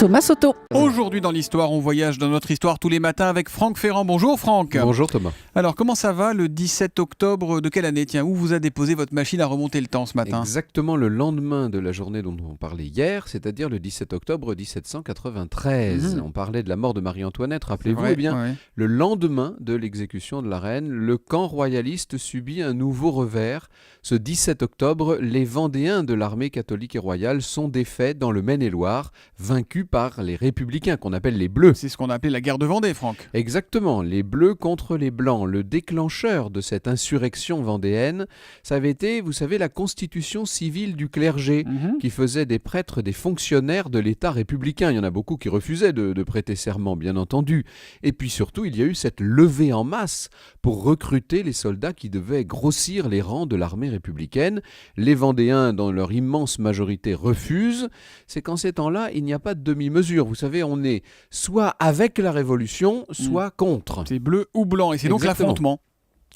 Thomas Soto. Aujourd'hui dans l'histoire, on voyage dans notre histoire tous les matins avec Franck Ferrand. Bonjour Franck. Bonjour Thomas. Alors comment ça va le 17 octobre de quelle année? Tiens, où vous a déposé votre machine à remonter le temps ce matin? Exactement le lendemain de la journée dont on parlait hier, c'est-à-dire le 17 octobre 1793. On parlait de la mort de Marie-Antoinette, rappelez-vous. Ouais, Eh bien, ouais. le lendemain de l'exécution de la reine, le camp royaliste subit un nouveau revers. Ce 17 octobre, les Vendéens de l'armée catholique et royale sont défaits dans le Maine-et-Loire, vaincus par les républicains qu'on appelle les Bleus. C'est ce qu'on appelait la guerre de Vendée, Franck. Exactement, les Bleus contre les Blancs. Le déclencheur de cette insurrection vendéenne, ça avait été, vous savez, la constitution civile du clergé, qui faisait des prêtres des fonctionnaires de l'État républicain. Il y en a beaucoup qui refusaient de prêter serment, bien entendu. Et puis surtout, il y a eu cette levée en masse pour recruter les soldats qui devaient grossir les rangs de l'armée républicaine. Les Vendéens, dans leur immense majorité, refusent. C'est qu'en ces temps-là, il n'y a pas de demi-mesure. Vous savez, on est soit avec la Révolution, soit contre. C'est bleu ou blanc et c'est donc Exactement. l'affrontement.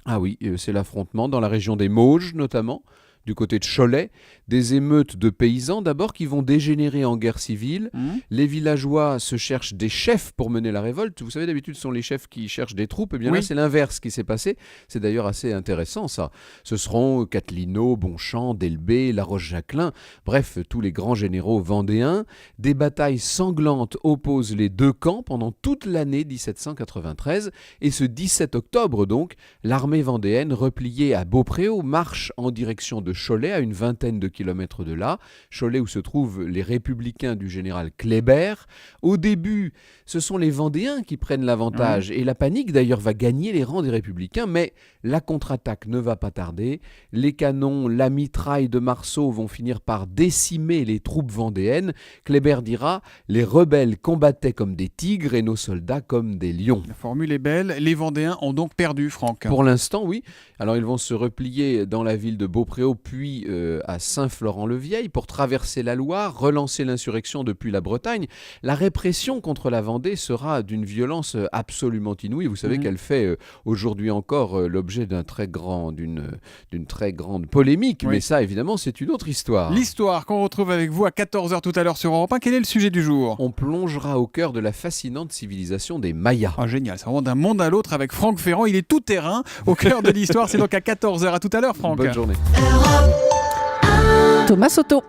Ah oui, c'est l'affrontement dans la région des Mauges notamment, du côté de Cholet, des émeutes de paysans d'abord qui vont dégénérer en guerre civile. Les villageois se cherchent des chefs pour mener la révolte. Vous savez, d'habitude, ce sont les chefs qui cherchent des troupes. Eh bien Oui. là, c'est l'inverse qui s'est passé. C'est d'ailleurs assez intéressant, ça. Ce seront Catlino, Bonchamp, Delbé, La Roche-Jacquelin, bref, tous les grands généraux vendéens. Des batailles sanglantes opposent les deux camps pendant toute l'année 1793. Et ce 17 octobre, donc, l'armée vendéenne, repliée à Beaupréau, marche en direction de Cholet, à une vingtaine de kilomètres de là. Cholet où se trouvent les républicains du général Kléber. Au début, ce sont les Vendéens qui prennent l'avantage. Et la panique, d'ailleurs, va gagner les rangs des républicains. Mais la contre-attaque ne va pas tarder. Les canons, la mitraille de Marceau vont finir par décimer les troupes vendéennes. Kléber dira « Les rebelles combattaient comme des tigres et nos soldats comme des lions ». La formule est belle. Les Vendéens ont donc perdu, Franck. Pour l'instant, oui. Alors, ils vont se replier dans la ville de Beaupréau, puis à Saint-Florent-le-Vieil pour traverser la Loire, relancer l'insurrection depuis la Bretagne. La répression contre la Vendée sera d'une violence absolument inouïe. Vous savez qu'elle fait aujourd'hui encore l'objet d'une très grande polémique. Oui. Mais ça, évidemment, c'est une autre histoire. L'histoire qu'on retrouve avec vous à 14h tout à l'heure sur Europe 1. Quel est le sujet du jour? On plongera au cœur de la fascinante civilisation des Mayas. Ah, génial, c'est vraiment d'un monde à l'autre avec Franck Ferrand. Il est tout terrain au cœur de l'histoire. C'est donc à 14h. À tout à l'heure, Franck. Bonne journée. Thomas Soto.